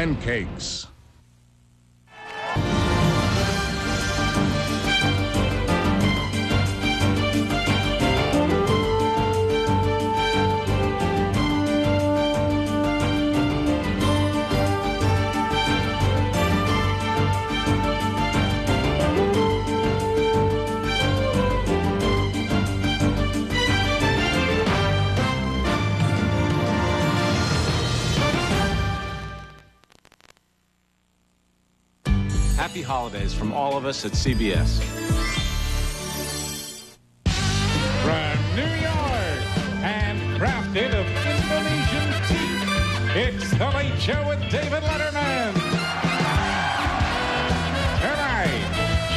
pancakes. Happy holidays from all of us at CBS. From New York and crafted of Indonesian teeth, it's The Late Show with David Letterman. Tonight,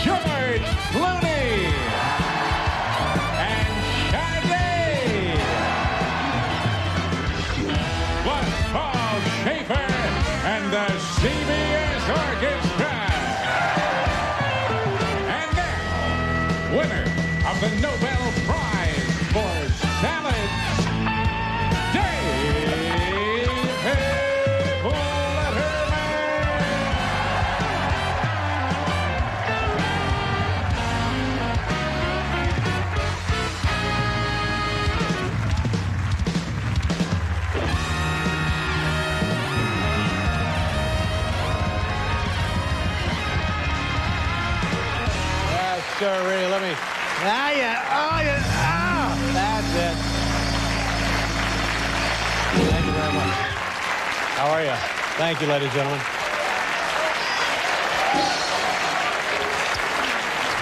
George Clooney and Shaggy. Plus Paul Schaefer and the CBS Orchestra. Winner of the Nobel Prize for Salads, David Letterman. Sure, really, let me. That's it. Thank you very much. How are you? Thank you, ladies and gentlemen.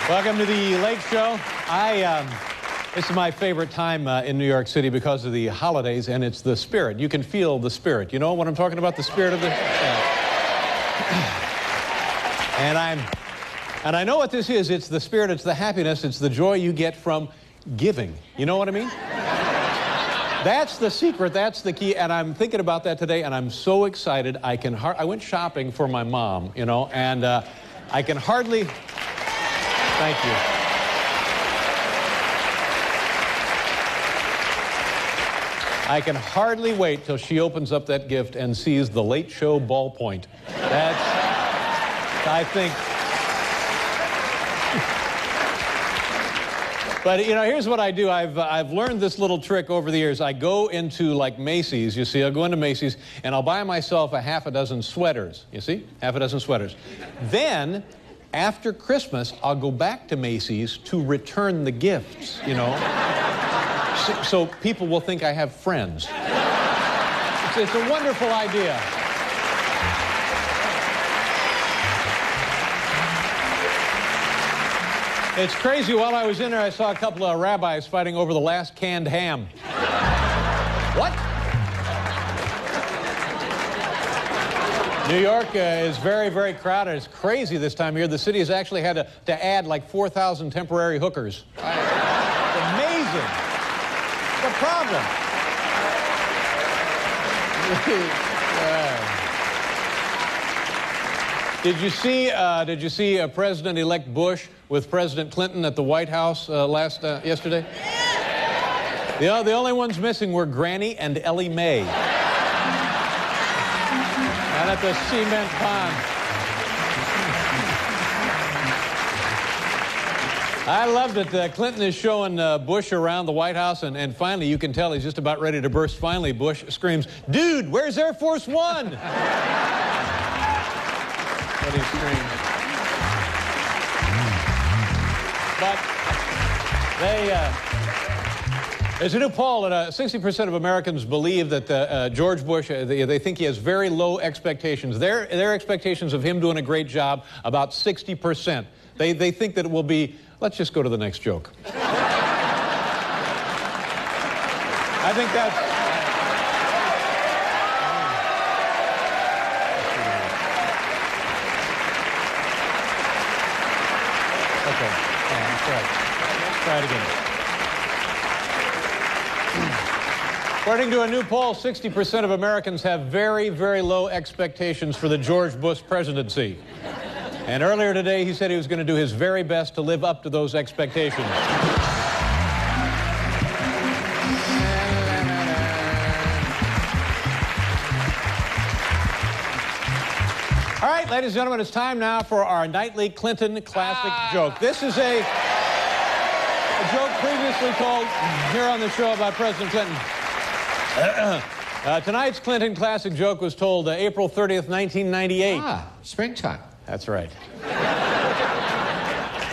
Welcome to the Late Show. This is my favorite time in New York City because of the holidays, and it's the spirit. You can feel the spirit. You know what I'm talking about? The spirit of the. And I know what this is. It's the spirit, it's the happiness, it's the joy you get from giving. You know what I mean? That's the secret, that's the key, and I'm thinking about that today, and I'm so excited. I went shopping for my mom, you know, and I can hardly... Thank you. I can hardly wait till she opens up that gift and sees the Late Show ballpoint. That's, I think... But, you know, here's what I do. I've learned this little trick over the years. I go into, like, Macy's, you see. I'll go into Macy's, and I'll buy myself a half a dozen sweaters, you see? Half a dozen sweaters. Then, after Christmas, I'll go back to Macy's to return the gifts, you know? so people will think I have friends. It's a wonderful idea. It's crazy. While I was in there, I saw a couple of rabbis fighting over the last canned ham. What? New York is very, very crowded. It's crazy this time of year. The city has actually had to add like 4,000 temporary hookers. It's amazing. The problem. Did you see President-elect Bush with President Clinton at the White House yesterday? Yeah. The only ones missing were Granny and Ellie Mae. And at the cement pond. I loved it. Clinton is showing Bush around the White House, and finally you can tell he's just about ready to burst. Finally, Bush screams, "Dude, where's Air Force One?" What he screamed. But there's a new poll that 60% of Americans believe that George Bush, they think he has very low expectations. Their expectations of him doing a great job, about 60%. They think that it will be, let's just go to the next joke. I think that's... Okay, that's right. Let's try it again. According to a new poll, 60% of Americans have very, very low expectations for the George Bush presidency. And earlier today, he said he was going to do his very best to live up to those expectations. All right, ladies and gentlemen, it's time now for our nightly Clinton classic joke. This is a joke previously told here on the show about President Clinton. Tonight's Clinton classic joke was told April 30th, 1998. Springtime. That's right.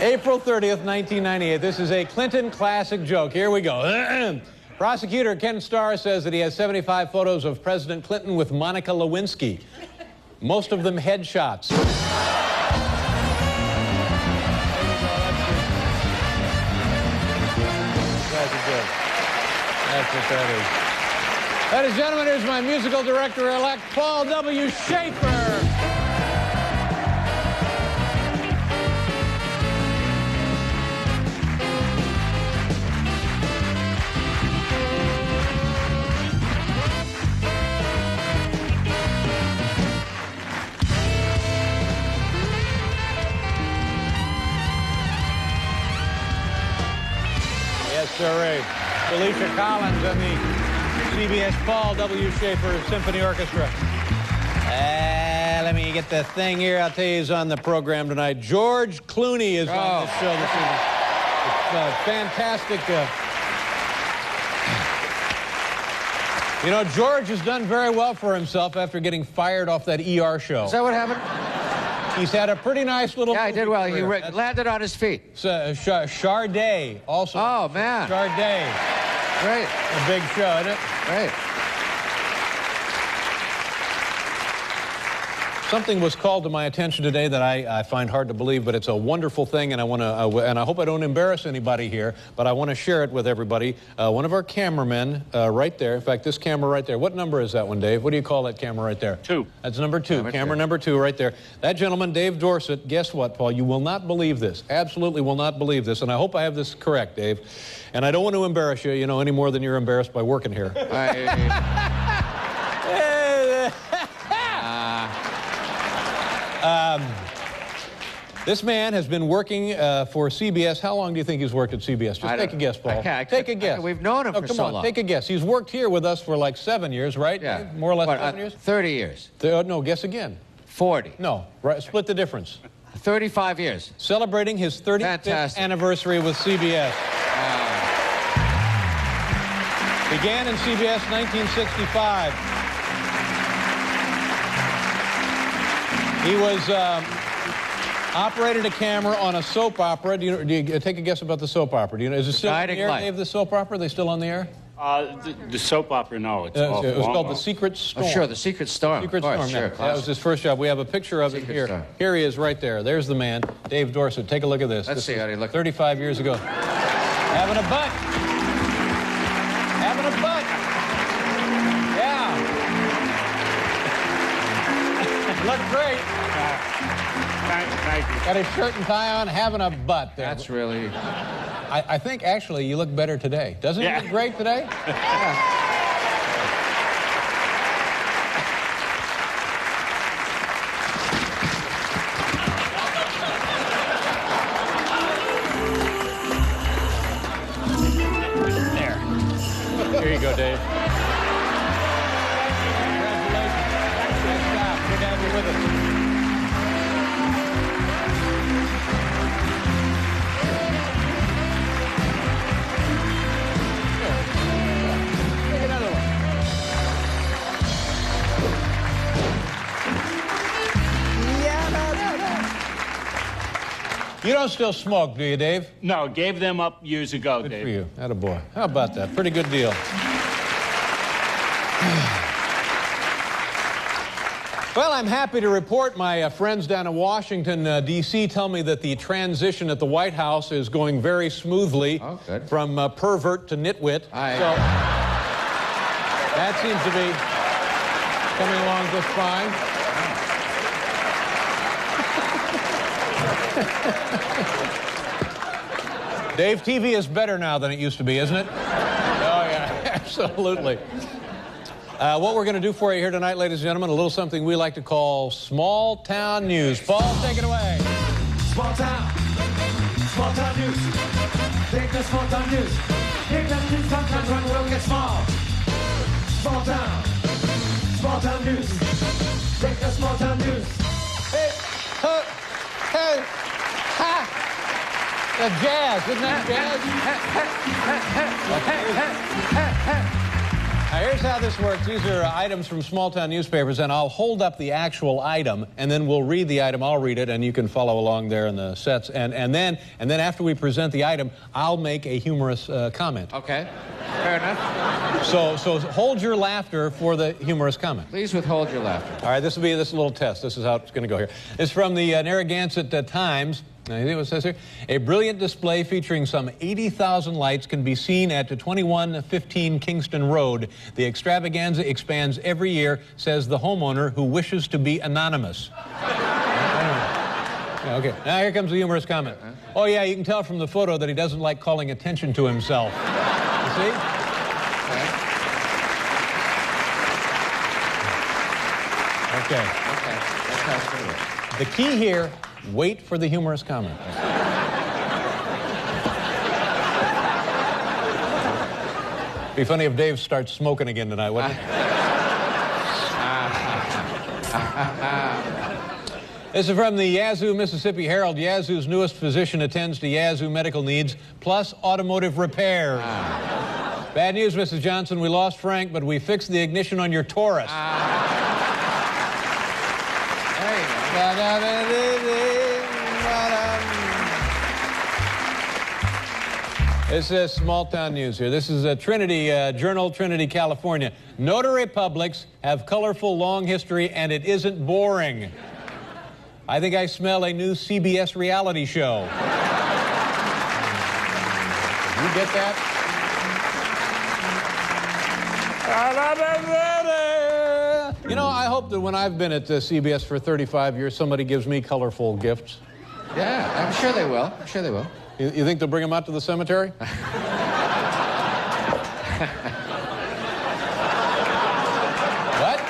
April 30th, 1998. This is a Clinton classic joke. Here we go. Prosecutor Ken Starr says that he has 75 photos of President Clinton with Monica Lewinsky. Most of them headshots. That's what that is. Ladies and gentlemen, here's my musical director-elect, Paul W. Schaefer. Yes, sir. Felicia Collins and the CBS Paul W. Schaefer Symphony Orchestra. Let me get the thing here. I'll tell you who's on the program tonight. George Clooney is on this show this evening. It's fantastic. You know, George has done very well for himself after getting fired off that ER show. Is that what happened? He's had a pretty nice little... Yeah, he did well. He landed on his feet. Charday also. Oh, man. Charday. Great. A big show, isn't it? Great. Something was called to my attention today that I find hard to believe, but it's a wonderful thing, and I want to, and I hope I don't embarrass anybody here, but I want to share it with everybody. One of our cameramen, right there. In fact, this camera right there. What number is that one, Dave? What do you call that camera right there? 2. That's number 2. Camera number 2, right there. That gentleman, Dave Dorset. Guess what, Paul? You will not believe this. Absolutely will not believe this, and I hope I have this correct, Dave. And I don't want to embarrass you, you know, any more than you're embarrassed by working here. This man has been working for CBS. How long do you think he's worked at CBS? Just take a guess, Paul. Take a guess. We've known him for so long. Take a guess. He's worked here with us for like 7 years, right? Yeah. More or less 7 years? 30 years. No, guess again. 40. No, right, split the difference. 35 years. Celebrating his 35th anniversary with CBS. Began in CBS 1965. He was... operated a camera on a soap opera. Do you take a guess about the soap opera? Do you know? Is it still on the air, Dave, the soap opera? Are they still on the air? The soap opera, no. It's it was called The Secret Storm. Oh, sure, The Secret Storm. Secret Storm, sure. That was his first job. We have a picture of him here. Storm. Here he is right there. There's the man, Dave Dorset. Take a look at this. Let's see how he looks. 35 years ago. Having a butt. Having a butt. Yeah. Looked great. Thank you. Got his shirt and tie on, having a butt there. That's really... I think, actually, you look better today. Doesn't he look great today? Yeah. There. Here you go, Dave. Congratulations. Nice job. Good to have you with us. You don't still smoke, do you, Dave? No, gave them up years ago, Good Dave. for you. Attaboy. How about that? Pretty good deal. Well, I'm happy to report my friends down in Washington, D.C. tell me that the transition at the White House is going very smoothly from pervert to nitwit. So that seems to be coming along just fine. Dave, TV is better now than it used to be, isn't it? Oh, yeah, absolutely. What we're going to do for you here tonight, ladies and gentlemen, a little something we like to call small town news. Paul, take it away. Small town news. Take the small town news. Take the news sometimes when we'll get small. Small town news. Take the small town news. Jazz, isn't that jazz? Now, here's how this works. These are items from small-town newspapers, and I'll hold up the actual item, and then we'll read the item. I'll read it, and you can follow along there in the sets. And then after we present the item, I'll make a humorous comment. Okay. Fair enough. So hold your laughter for the humorous comment. Please withhold your laughter. All right, this will be this little test. This is how it's going to go here. It's from the Narragansett Times. Now, you see what it says here? A brilliant display featuring some 80,000 lights can be seen at 2115 Kingston Road. The extravaganza expands every year, says the homeowner who wishes to be anonymous. Yeah, okay, now here comes the humorous comment. Oh, yeah, you can tell from the photo that he doesn't like calling attention to himself. You see? Okay. Okay. That's how it's going to work. The key here, wait for the humorous comment. Be funny if Dave starts smoking again tonight, wouldn't it? This is from the Yazoo, Mississippi Herald. Yazoo's newest physician attends to Yazoo medical needs, plus automotive repairs. Bad news, Mrs. Johnson. We lost Frank, but we fixed the ignition on your Taurus. There you go. This is small-town news here. This is Trinity, Journal, Trinity, California. Notary publics have colorful, long history, and it isn't boring. I think I smell a new CBS reality show. You get that? You know, I hope that when I've been at CBS for 35 years, somebody gives me colorful gifts. Yeah, I'm sure they will. I'm sure they will. You think they'll bring them out to the cemetery? What?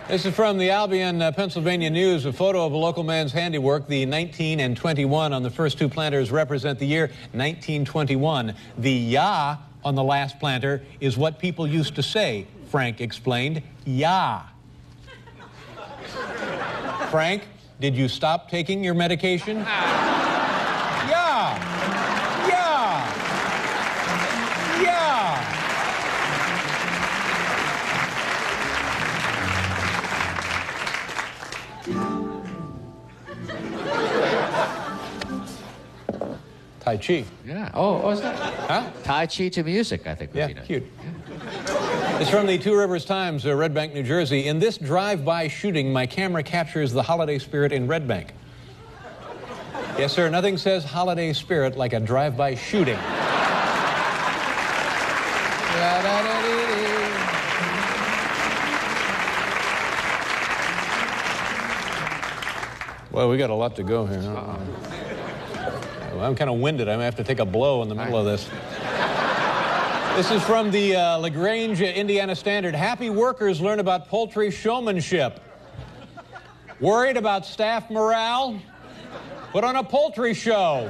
This is from the Albion, Pennsylvania News. A photo of a local man's handiwork. The 19 and 21 on the first two planters represent the year 1921. The "ya" on the last planter is what people used to say, Frank explained. Ya. Frank, did you stop taking your medication? Yeah. Yeah. Yeah. Tai Chi. Yeah. Oh, is that? Huh? Tai Chi to music, I think would Yeah, be nice. cute. It's from the Two Rivers Times, Red Bank, New Jersey. In this drive-by shooting, my camera captures the holiday spirit in Red Bank. Yes, sir, nothing says holiday spirit like a drive-by shooting. Well, we got a lot to go here. Well, I'm kind of winded. I may have to take a blow in the middle of this. This is from the LaGrange, Indiana Standard. Happy workers learn about poultry showmanship. Worried about staff morale? Put on a poultry show.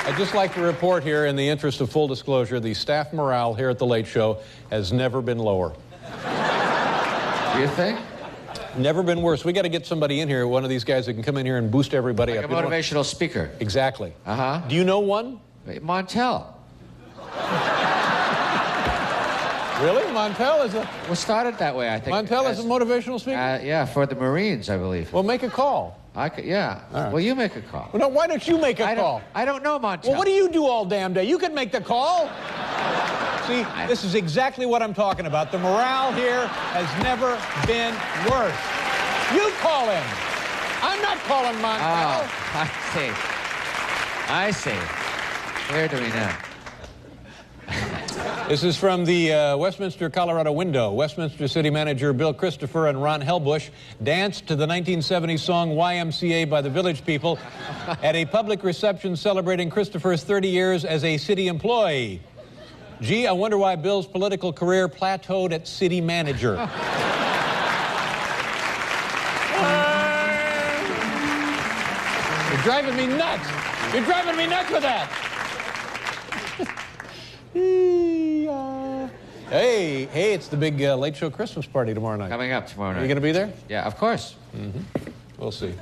I'd just like to report here, in the interest of full disclosure, the staff morale here at The Late Show has never been lower. Do you think? Never been worse. We got to get somebody in here, one of these guys that can come in here and boost everybody Like up. a motivational speaker. Exactly. Uh-huh. Do you know one? Montel. Really? Montel is a... Well, started that way, I think. Montel is a motivational speaker? Yeah, for the Marines, I believe. Well, make a call. Yeah. right. Well, you make a call. Well, no, why don't you make a call? I don't know Montel. Well, what do you do all damn day? You could make the call. See, this is exactly what I'm talking about. The morale here has never been worse. You call him. I'm not calling Montel. Oh, I see. Where do we know? This is from the Westminster, Colorado window. Westminster City Manager Bill Christopher and Ron Helbush danced to the 1970 song YMCA by the Village People at a public reception celebrating Christopher's 30 years as a city employee. Gee, I wonder why Bill's political career plateaued at city manager. You're driving me nuts. You're driving me nuts with that. Hey, it's the big Late Show Christmas party tomorrow night. Coming up tomorrow night. Are you going to be there? Yeah, of course. We'll see.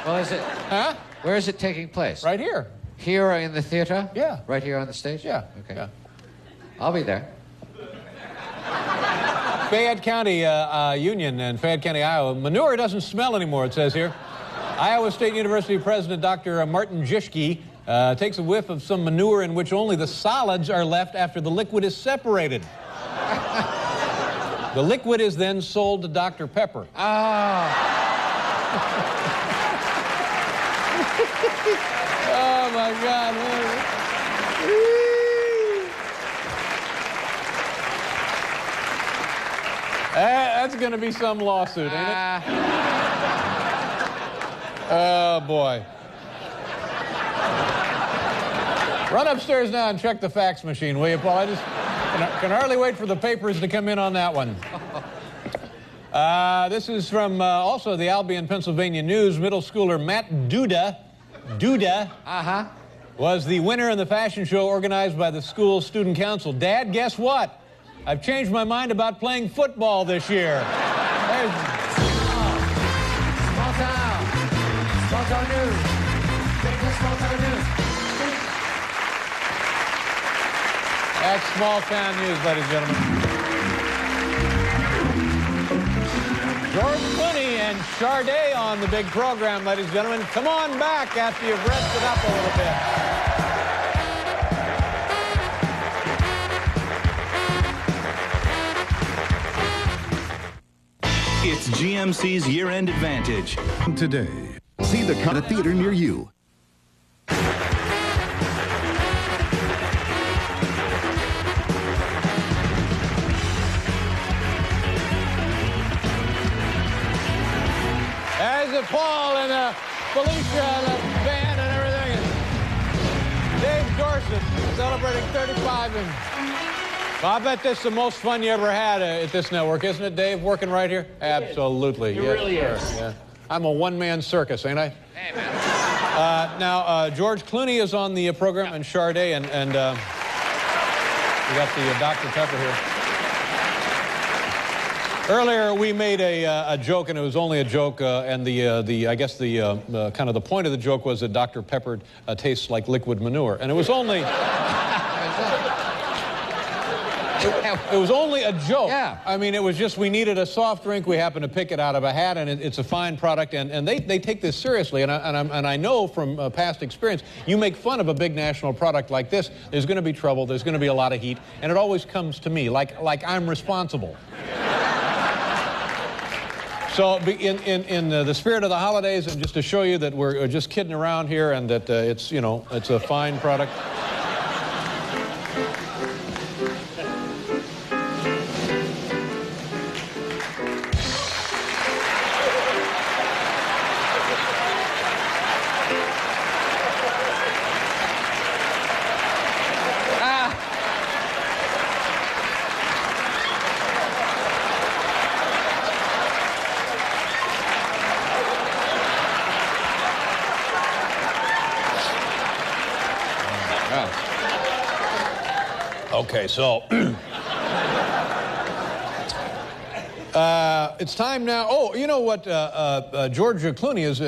Well, is it? Huh? Where is it taking place? Right here. Here in the theater? Yeah. Right here on the stage? Yeah. Okay. Yeah. I'll be there. Fayette County Union in Fayette County, Iowa. Manure doesn't smell anymore, it says here. Iowa State University President Dr. Martin Jischke takes a whiff of some manure in which only the solids are left after the liquid is separated. The liquid is then sold to Dr. Pepper. Oh. Oh, my God. That's going to be some lawsuit, ain't it? Oh, boy. Run upstairs now and check the fax machine, will you, Paul? I just can hardly wait for the papers to come in on that one. This is from also the Albion, Pennsylvania News. Middle schooler Matt Duda was the winner in the fashion show organized by the school student council. Dad, guess what? I've changed my mind about playing football this year. Small town news. Big small town news. That's small town news, ladies and gentlemen. George Clooney and Sade on the big program, ladies and gentlemen. Come on back after you've rested up a little bit. It's GMC's year-end advantage. Today, see the kind of theater near you. As Paul and Felicia and the band and everything. And Dave Dorset celebrating 35. And I bet this is the most fun you ever had at this network, isn't it, Dave, working right here? Absolutely. It really is. Yeah. I'm a one-man circus, ain't I? Hey, man. Now, George Clooney is on the program, and Sade, and we got the Dr. Pepper here. Earlier, we made a joke, and it was only a joke, and I guess the kind of the point of the joke was that Dr. Pepper tastes like liquid manure, and it was only... It was only a joke. Yeah. I mean, it was just we needed a soft drink. We happened to pick it out of a hat, and it's a fine product. And they take this seriously. And I know from past experience, you make fun of a big national product like this, there's going to be trouble. There's going to be a lot of heat, and it always comes to me like I'm responsible. So in the spirit of the holidays, and just to show you that we're just kidding around here, and that it's a fine product. Okay, so it's time now. Oh, you know what? George Clooney is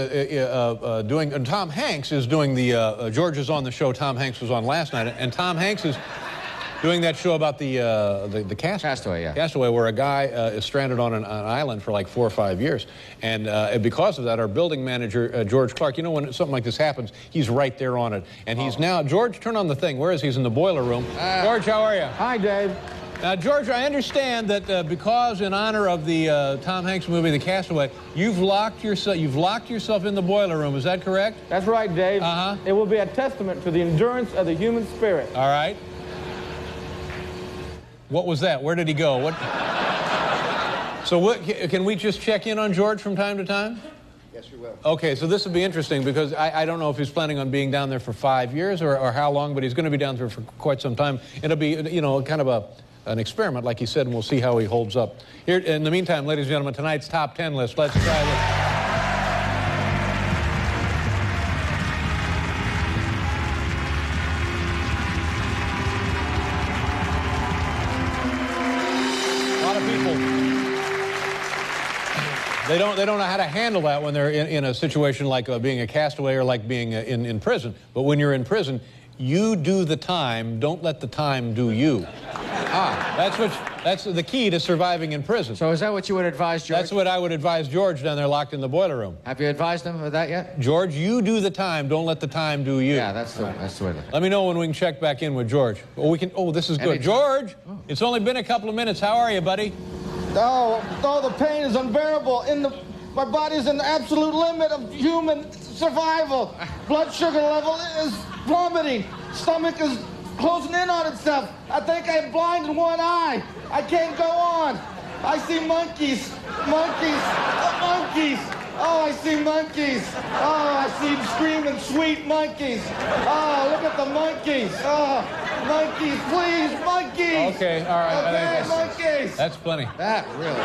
doing, and Tom Hanks is doing the. George is on the show. Tom Hanks was on last night, and Tom Hanks is doing that show about the Castaway. Yeah. Castaway, where a guy is stranded on an island for like 4 or 5 years, and because of that, our building manager George Clark. You know, when something like this happens, he's right there on it, and he's now. George, turn on the thing. Where is he? He's in the boiler room. George, how are you? Hi, Dave. Now, George, I understand that because in honor of the Tom Hanks movie, The Castaway, you've locked yourself in the boiler room. Is that correct? That's right, Dave. Uh-huh. It will be a testament to the endurance of the human spirit. All right. What was that? Where did he go? What? So can we just check in on George from time to time? Yes, you will. Okay, so this will be interesting because I don't know if he's planning on being down there for 5 years or how long, but he's going to be down there for quite some time. It'll be, kind of an experiment, like he said, and we'll see how he holds up. Here, in the meantime, ladies and gentlemen, tonight's top 10 list. Let's try this. They don't know how to handle that when they're in a situation like being a castaway or like being in prison. But when you're in prison, you do the time. Don't let the time do you. That's the key to surviving in prison. So is that what you would advise George? That's what I would advise George down there locked in the boiler room. Have you advised him of that yet? George, you do the time. Don't let the time do you. Yeah, that's the way. Let me know when we can check back in with George. Oh, this is good. Anytime. George, it's only been a couple of minutes. How are you, buddy? Oh, the pain is unbearable. My body's in the absolute limit of human survival. Blood sugar level is plummeting. Stomach is closing in on itself. I think I'm blind in one eye. I can't go on. I see monkeys. Monkeys. Monkeys. Oh, I see monkeys. Oh, I see screaming sweet monkeys. Oh, look at the monkeys. Oh, monkeys, please, monkeys. Okay, all right. Okay, monkeys. That's plenty. That really.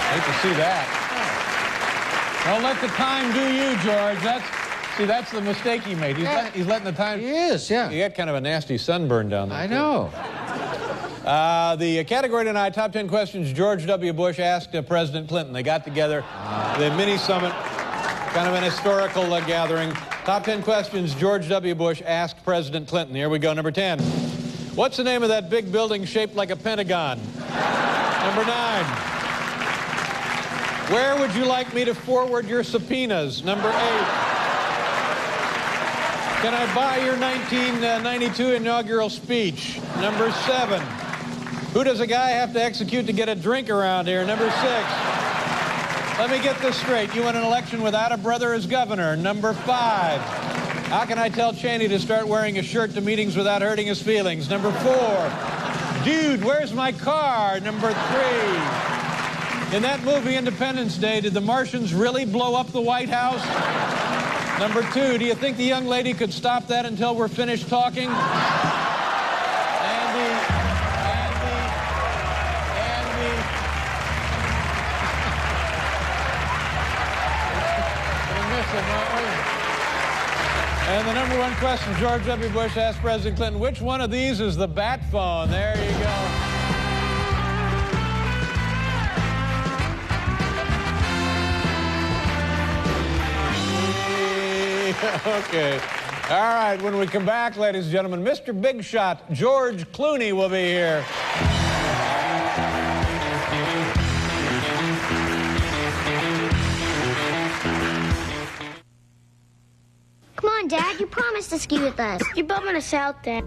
Hate to see that. Don't let the time do you, George. That's the mistake he made. He's letting the time. He is, yeah. He had kind of a nasty sunburn down there. I know. The category tonight, top 10 questions George W. Bush asked President Clinton. They got together, the mini summit, kind of an historical gathering. Top 10 questions George W. Bush asked President Clinton. Here we go, number 10. What's the name of that big building shaped like a pentagon? Number 9. Where would you like me to forward your subpoenas? Number 8. Can I buy your 1992 inaugural speech? Number 7. Who does a guy have to execute to get a drink around here? Number 6. Let me get this straight. You won an election without a brother as governor. Number 5. How can I tell Cheney to start wearing a shirt to meetings without hurting his feelings? Number 4. Dude, where's my car? Number 3. In that movie, Independence Day, did the Martians really blow up the White House? Number 2, do you think the young lady could stop that until we're finished talking? And the number 1 question George W. Bush asked President Clinton, which one of these is the bat phone? There you go. Okay. All right, when we come back, ladies and gentlemen, Mr. Big Shot, George Clooney will be here. Come on, Dad, you promised to ski with us. You're bumming us out there.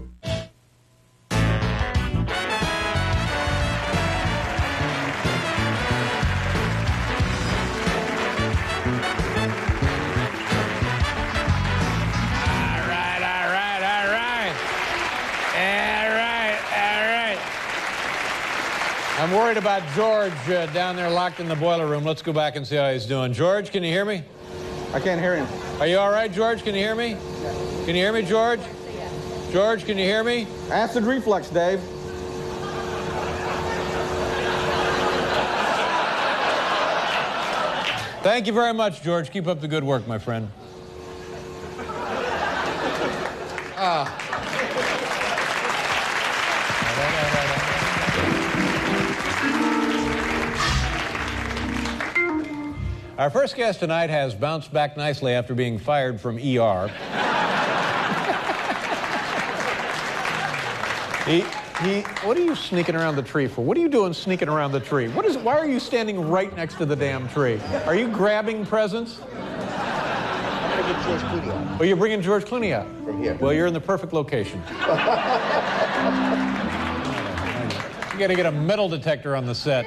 I'm worried about George down there locked in the boiler room. Let's go back and see how he's doing. George, can you hear me? I can't hear him. Are you all right, George? Can you hear me? Can you hear me, George? George, can you hear me? Acid reflux, Dave. Thank you very much, George. Keep up the good work, my friend. Our first guest tonight has bounced back nicely after being fired from ER. What are you sneaking around the tree for? What are you doing sneaking around the tree? Why are you standing right next to the damn tree? Are you grabbing presents? I'm going to get George Clooney out. Oh, you're bringing George Clooney out? From here. Well, you're in the perfect location. You got to get a metal detector on the set.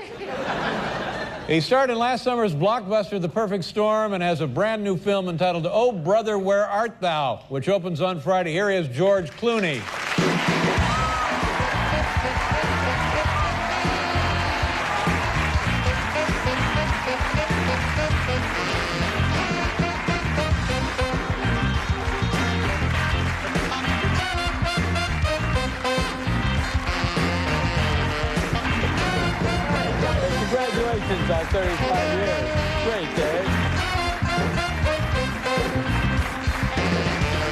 He starred in last summer's blockbuster, The Perfect Storm, and has a brand new film entitled Oh, Brother, Where Art Thou?, which opens on Friday. Here is George Clooney. Congratulations on 35 years. Great, Dave.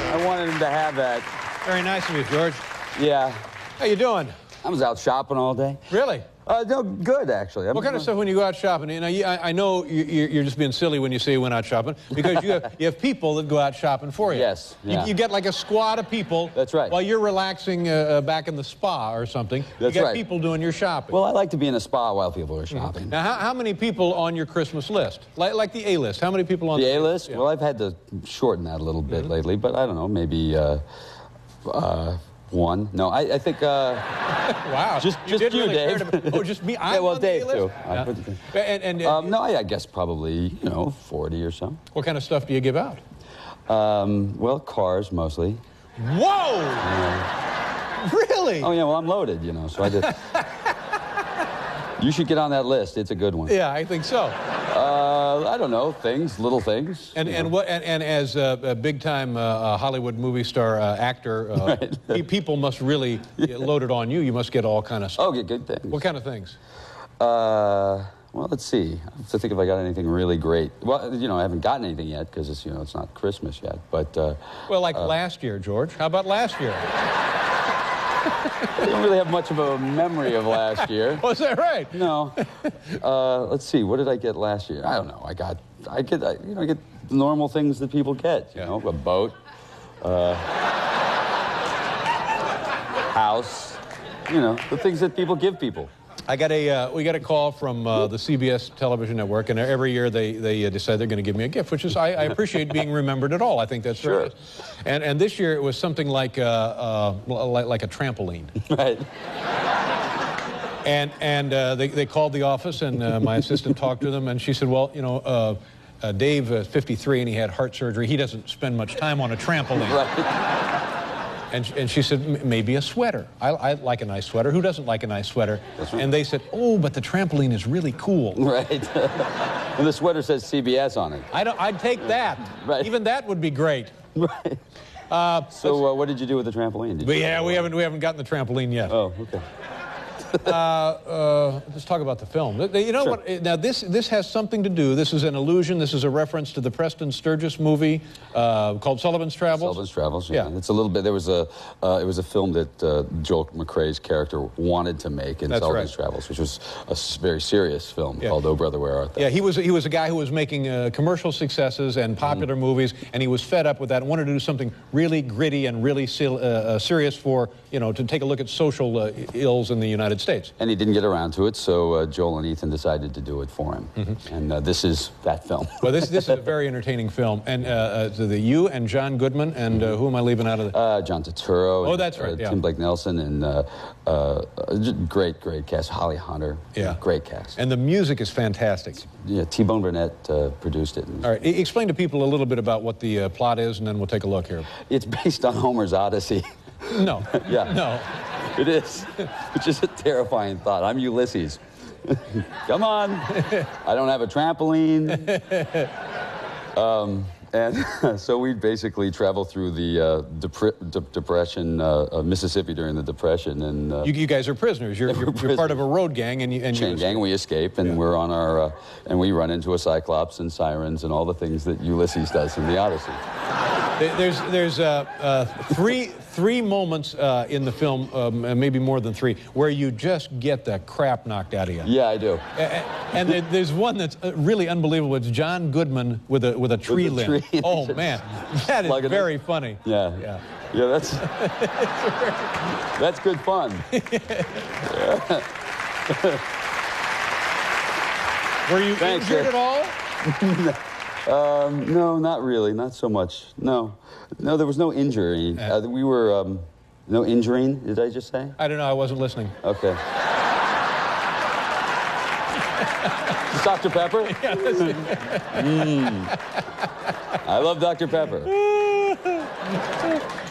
I wanted him to have that. Very nice of you, George. Yeah. How you doing? I was out shopping all day. Really? No, good actually. What kind of stuff when you go out shopping? You know, I know you're just being silly when you say you went out shopping because you have people that go out shopping for you. Yes. Yeah. You get like a squad of people. That's right. While you're relaxing back in the spa or something. That's you got right. people doing your shopping. Well, I like to be in a spa while people are shopping. Now, how many people on your Christmas list? Like the A-list. How many people on The A-list? Yeah. Well, I've had to shorten that a little bit lately, but I don't know, maybe one. No, I think. Wow. Just you did you, really Dave. care to- oh, just me. I'm Yeah, well, on the Dave A-list? too. Yeah. No, I guess probably 40 or so. What kind of stuff do you give out? Well, cars mostly. Whoa! Really? Oh yeah, well I'm loaded, so I just. You should get on that list. It's a good one. Yeah, I think so. I don't know, little things. And as a big-time Hollywood movie star actor, people must really get loaded on you. You must get all kind of stuff. Oh, get good things. What kind of things? Well, let's see. I have to think if I got anything really great. Well, I haven't gotten anything yet because it's it's not Christmas yet. But well, like last year, George. How about last year? I don't really have much of a memory of last year. Was that right? No. Let's see. What did I get last year? I don't know. I get the normal things that people get. A boat, house. The things that people give people. We got a call from the CBS television network, and every year they decide they're going to give me a gift, which is I appreciate being remembered at all. I think that's sure. Very nice. And this year it was something like a trampoline. Right. And they called the office, and my assistant talked to them, and she said, well, Dave is 53 and he had heart surgery. He doesn't spend much time on a trampoline. Right. And she said, maybe a sweater. I like a nice sweater. Who doesn't like a nice sweater? That's right. And they said, oh, but the trampoline is really cool. Right. And the sweater says CBS on it. I'd take that. Right. Even that would be great. Right. So what did you do with the trampoline? We haven't gotten the trampoline yet. Oh, okay. Let's talk about the film. You know what? Now this has something to do. This is an allusion. This is a reference to the Preston Sturges movie called Sullivan's Travels. Sullivan's Travels. Yeah. It's a little bit. There was it was a film that Joel McCrea's character wanted to make in Sullivan's Travels, which was a very serious film called Oh Brother Where Art Thou? Yeah, he was a guy who was making commercial successes and popular movies, and he was fed up with that and wanted to do something really gritty and really serious for to take a look at social ills in the United States. And he didn't get around to it, so Joel and Ethan decided to do it for him. And this is that film. Well, this is a very entertaining film. And you and John Goodman, and who am I leaving out of it? John Turturro. Oh, that's right. Tim Blake Nelson, and great cast. Holly Hunter. Yeah. Great cast. And the music is fantastic. Yeah, T-Bone Burnett produced it. All right, explain to people a little bit about what the plot is, and then we'll take a look here. It's based on Homer's Odyssey. No. Yeah. No. It is, which is a terrifying thought. I'm Ulysses. Come on. I don't have a trampoline. And so we basically travel through the Depression, Mississippi during the Depression, and you guys are prisoners. You're part of a road gang, and chain gang. We escape, and we're on our and we run into a Cyclops and sirens and all the things that Ulysses does in the Odyssey. There's three moments in the film, maybe more than three, where you just get the crap knocked out of you. Yeah, I do. And there's one that's really unbelievable. It's John Goodman with a tree limb. Oh man, that is very funny. Yeah, that's that's good fun. Were you injured at all? No, not really. Not so much. No, there was no injury. We were no injuring. Did I just say? I don't know. I wasn't listening. Okay. Dr. Pepper? Yeah, I love Dr. Pepper.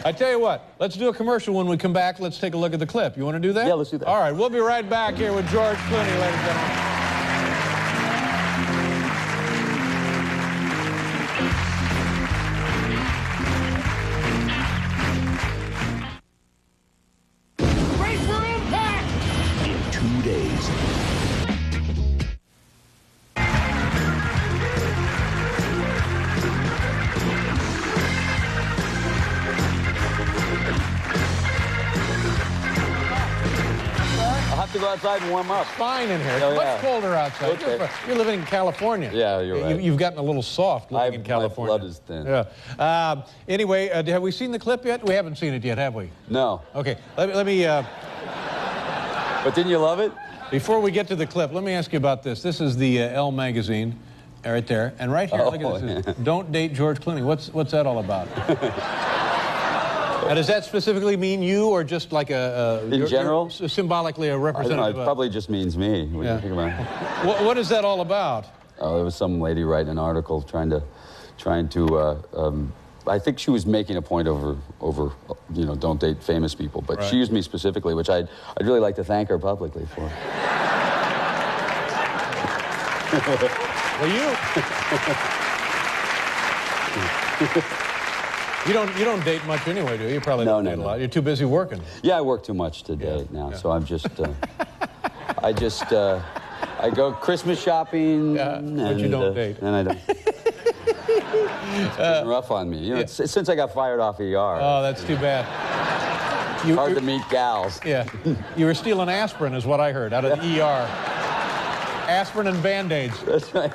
I tell you what, let's do a commercial. When we come back, let's take a look at the clip. You want to do that? Yeah, let's do that. All right, we'll be right back here with George Clooney, ladies and gentlemen. Brace for impact! In 2 days. I'll have to go outside and warm up. It's fine in here. It's Oh, much yeah. colder outside. Okay. You're living in California. Yeah, you're right. You've gotten a little soft living in California. My blood is thin. Yeah. Anyway, have we seen the clip yet? We haven't seen it yet, have we? No. Okay. Let me. But didn't you love it? Before we get to the clip, let me ask you about this. This is the Elle magazine, right there, and right here, look at this. Yeah. Don't date George Clooney. What's that all about? Now, does that specifically mean you, or just like in general, symbolically a representative? I don't know, it probably just means me. What do you think about it? What is that all about? Oh, there was some lady writing an article trying to. I think she was making a point over don't date famous people, but she used me specifically, which I'd really like to thank her publicly for. Well, you don't date much anyway, do you? You probably don't date a lot. You're too busy working. Yeah, I work too much to date now, so I'm just I go Christmas shopping, but you don't date. And I don't. It's been rough on me. You know, since I got fired off ER. Oh, that's too bad. Hard to meet gals. Yeah. You were stealing aspirin, is what I heard, out of the ER. Aspirin and Band-Aids. That's right.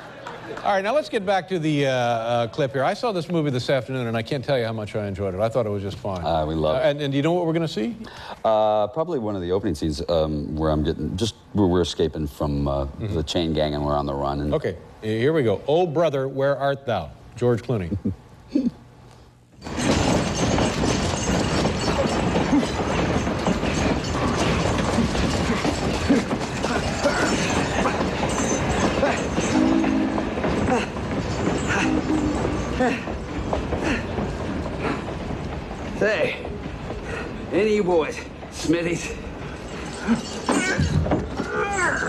All right, now let's get back to the clip here. I saw this movie this afternoon, and I can't tell you how much I enjoyed it. I thought it was just fine. We love it. And do you know what we're going to see? Probably one of the opening scenes where we're escaping from the chain gang and we're on the run. And okay, here we go. Oh, brother, where art thou? George Clooney. Say, any of you boys, Smithies?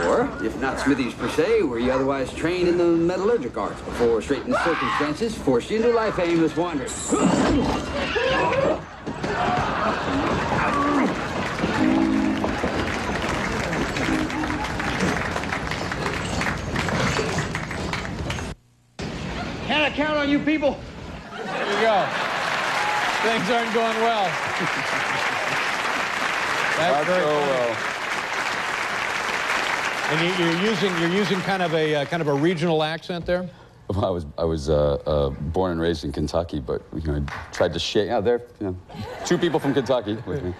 Or, if not Smithies per se, were you otherwise trained in the metallurgic arts before straitened circumstances forced you into life aimless wandering? Can I count on you people? There you go. Things aren't going well. That's very funny. And you're using kind of a regional accent there. Well, I was born and raised in Kentucky, but I tried to shake. There, two people from Kentucky with me,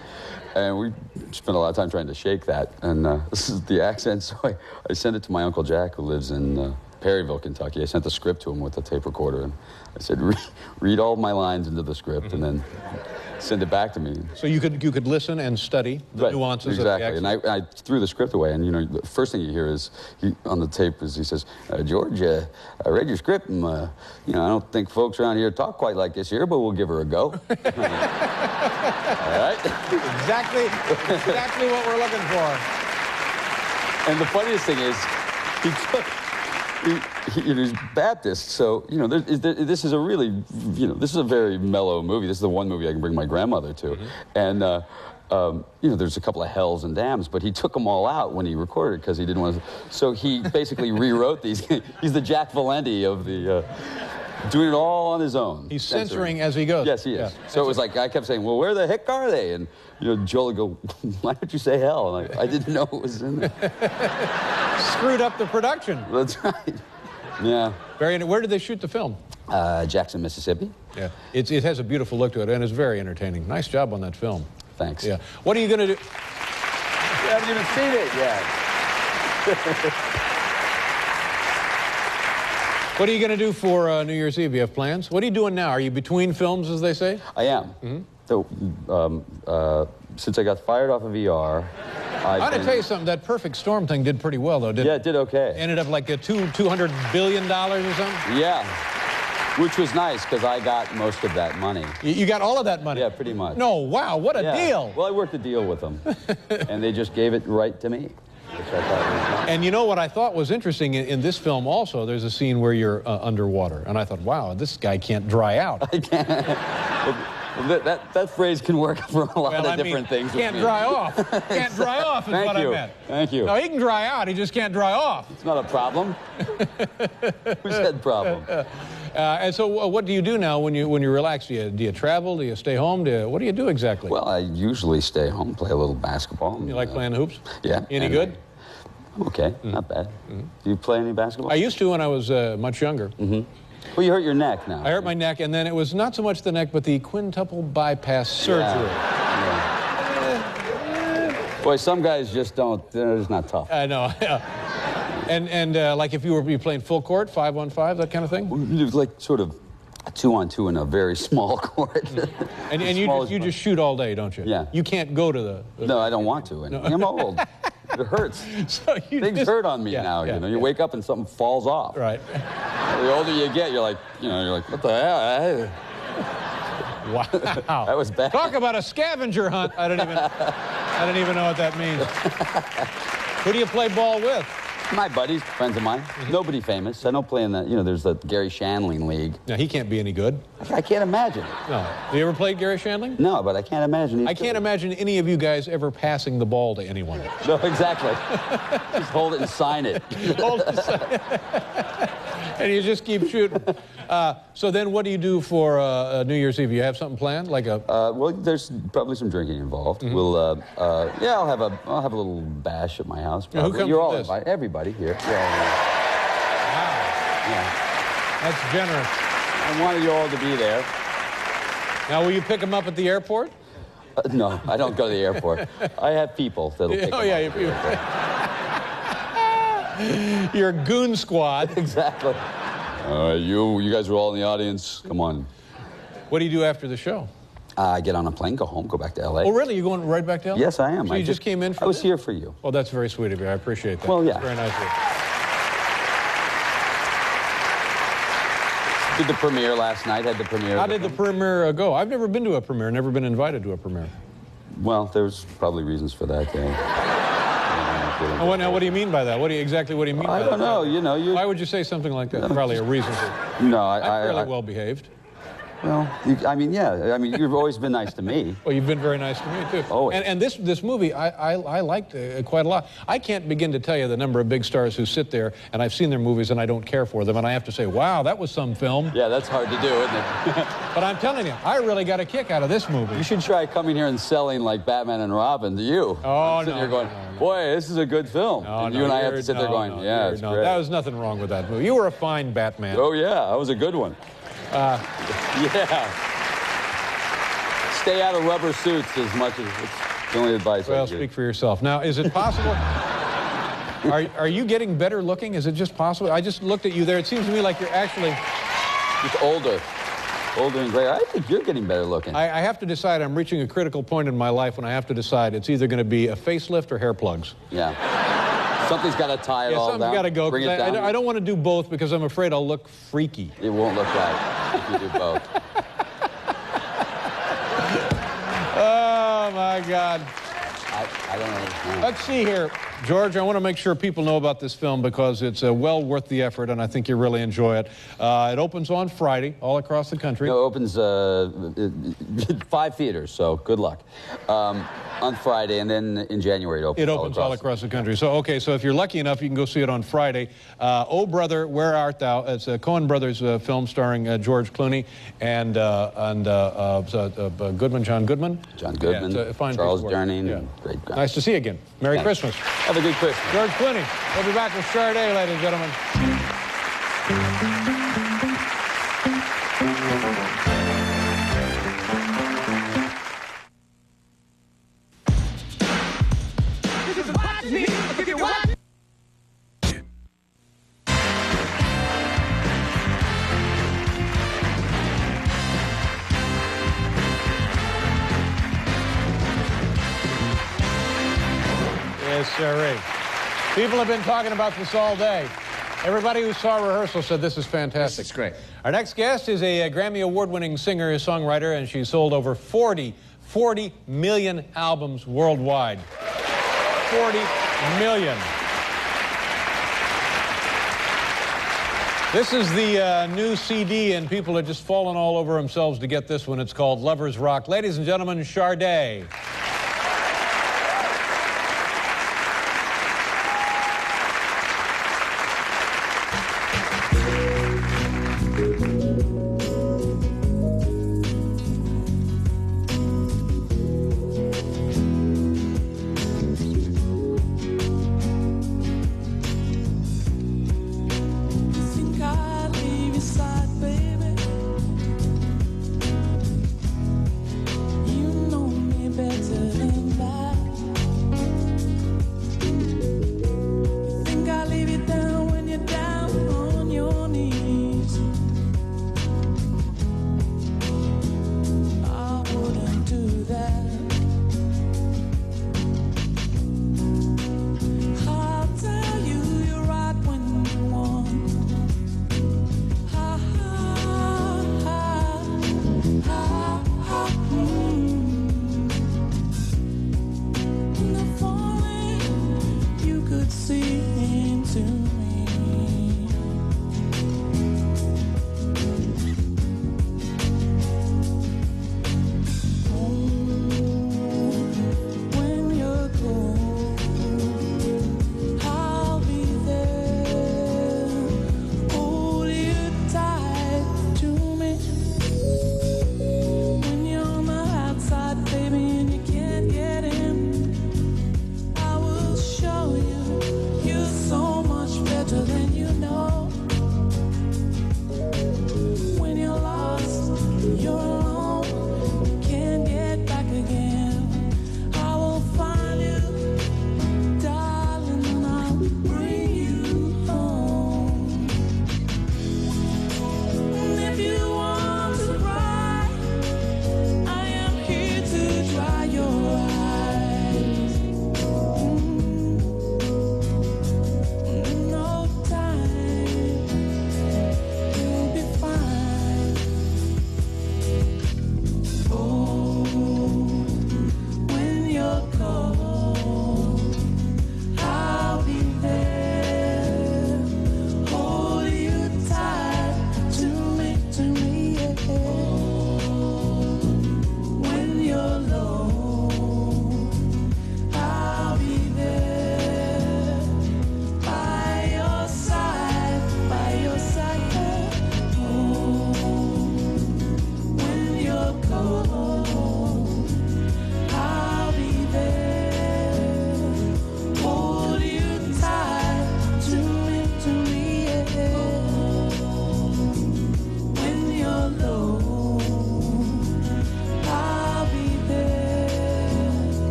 and we spent a lot of time trying to shake that. And this is the accent, so I sent it to my Uncle Jack, who lives in Perryville, Kentucky. I sent the script to him with a tape recorder, and I said, read all my lines into the script, and then send it back to me. So you could listen and study the nuances of the accent. And I threw the script away, and the first thing you hear is on the tape is he says, George, I read your script, and I don't think folks around here talk quite like this here, but we'll give her a go. All right. Exactly what we're looking for. And the funniest thing is, he's Baptist, so this is a really this is a very mellow movie. This is the one movie I can bring my grandmother to, and there's a couple of hells and damns, but he took them all out when he recorded because he didn't want to. So he basically rewrote these. He's the Jack Valenti of the. Doing it all on his own. He's censoring as he goes. Yes, he is. Yeah. So it was like I kept saying, "Well, where the heck are they?" And Joel would go, "Why don't you say hell?" And I didn't know it was in there. Screwed up the production. That's right. Yeah. Where did they shoot the film? Jackson, Mississippi. Yeah. It has a beautiful look to it, and it's very entertaining. Nice job on that film. Thanks. Yeah. What are you going to do? You haven't even seen it yet. What are you going to do for New Year's Eve? You have plans? What are you doing now? Are you between films, as they say? I am. So, since I got fired off of ER, I got to tell you something. That Perfect Storm thing did pretty well, though, didn't it? Yeah, it did okay. Ended up like $200 billion or something? Yeah. Which was nice, because I got most of that money. You got all of that money? Yeah, pretty much. No, wow, what a deal. Well, I worked a deal with them, and they just gave it right to me. Which I thought was nice. And you know what I thought was interesting in this film also, there's a scene where you're underwater. And I thought, wow, this guy can't dry out. I can't. That phrase can work for a lot of different things. Can't dry off. Can't dry off is what I meant. Thank you. No, he can dry out. He just can't dry off. It's not a problem. Who said problem? And so, what do you do now when you relax? Do you travel? Do you stay home? What do you do exactly? Well, I usually stay home, play a little basketball. You like playing hoops? Yeah. Any good? I'm okay, not bad. Do you play any basketball? I used to when I was much younger. Well, you hurt your neck now. I hurt my neck, and then it was not so much the neck, but the quintuple bypass surgery. Boy, some guys just don't. They're just not tough. I know. And like if you were playing full court, 5-on-5, that kind of thing? It was like sort of a 2-on-2 in a very small court. And you just shoot all day, don't you? Yeah. You can't go to the... No, I don't want to. And I'm old. It hurts. So Things hurt on me now. You know, you wake up and something falls off. Right. The older you get, you're like, what the hell? Wow. That was bad. Talk about a scavenger hunt. I don't even know what that means. Who do you play ball with? My buddies, friends of mine. Nobody famous. I don't play in that. There's the Gary Shandling League. Now, he can't be any good. I can't imagine. No. Have you ever played Gary Shandling? No, but I can't imagine. I can't imagine any of you guys ever passing the ball to anyone. No, exactly. Just hold it and sign it. Hold it and sign it. And you just keep shooting. So then what do you do for New Year's Eve? You have something planned? Like a... well, there's probably some drinking involved. We'll, I'll have a little bash at my house. Now, who comes You're to all this? invited. Everybody here. Wow. Yeah. That's generous. I wanted you all to be there. Now, will you pick them up at the airport? No, I don't go to the airport. I have people that'll pick them up. Your goon squad. Exactly. You guys are all in the audience. Come on. What do you do after the show? I get on a plane, go home, go back to L.A. Oh, really? You're going right back to L.A.? Yes, I am. So you just came in for I was this? here for you. Well, that's very sweet of you. I appreciate that. Well, yeah. That's very nice of you. Did the premiere last night, had the premiere. How did the premiere go? I've never been to a premiere, never been invited to a premiere. Well, there's probably reasons for that. Now, what do you mean by that? What do you mean by that? I don't know, Why would you say something like that? Probably a reason. No, I'm fairly well behaved. Well, you've always been nice to me. Well, you've been very nice to me, too. Always. And this movie, I liked quite a lot. I can't begin to tell you the number of big stars who sit there, and I've seen their movies, and I don't care for them, and I have to say, wow, that was some film. Yeah, that's hard to do, isn't it? But I'm telling you, I really got a kick out of this movie. You should try coming here and selling like Batman and Robin to you. Oh, no. You're going, boy, this is a good film. And you and I have to sit there going, yeah, it's great. There was nothing wrong with that movie. You were a fine Batman. Oh, yeah, that was a good one. Yeah. Stay out of rubber suits as much as it's the only advice I give. Well, speak for yourself. Now, is it possible? Are you getting better looking? Is it just possible? I just looked at you there. It seems to me like you're actually... Just older and gray. I think you're getting better looking. I have to decide. I'm reaching a critical point in my life when I have to decide. It's either going to be a facelift or hair plugs. Yeah. Something's got to tie it all down. Something's got to go. Bring it down. I don't want to do both because I'm afraid I'll look freaky. It won't look right if you do both. Oh, my God. I don't understand. Let's see here. George, I want to make sure people know about this film because it's well worth the effort, and I think you really enjoy it. It opens on Friday all across the country. No, it opens 5 theaters, so good luck. On Friday, and then in January it opens all across the country. So, okay, so if you're lucky enough, you can go see it on Friday. Oh Brother, Where Art Thou? It's a Coen Brothers film starring George Clooney and Goodman, John Goodman. John Goodman, yeah, fine Charles Durning. Great guy. Nice to see you again. Merry Christmas. Have a good Christmas. George Clooney. We'll be back with Sade, ladies and gentlemen. Yes, sir. People have been talking about this all day. Everybody who saw rehearsal said this is fantastic. This is great. Our next guest is a Grammy Award-winning singer-songwriter, and she's sold over 40 million albums worldwide. 40 million. This is the new CD, and people are just falling all over themselves to get this one. It's called Lovers Rock. Ladies and gentlemen, Sade.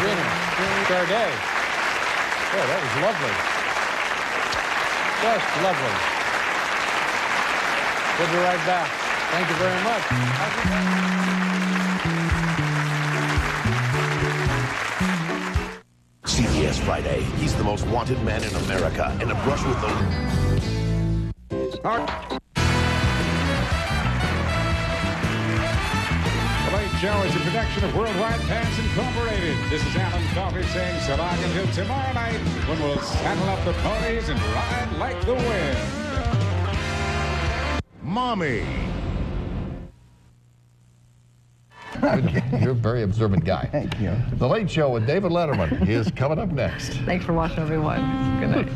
Winner. Charday. Boy, that was lovely. Just lovely. We'll be right back. Thank you very much. CBS Friday. He's the most wanted man in America, and a brush with the... The Late Show is a production of Worldwide Pants Incorporated. This is Alan Coffey saying so long until tomorrow night when we'll saddle up the ponies and ride like the wind. Mommy. You're a very observant guy. Thank you. The Late Show with David Letterman is coming up next. Thanks for watching, everyone. Good night.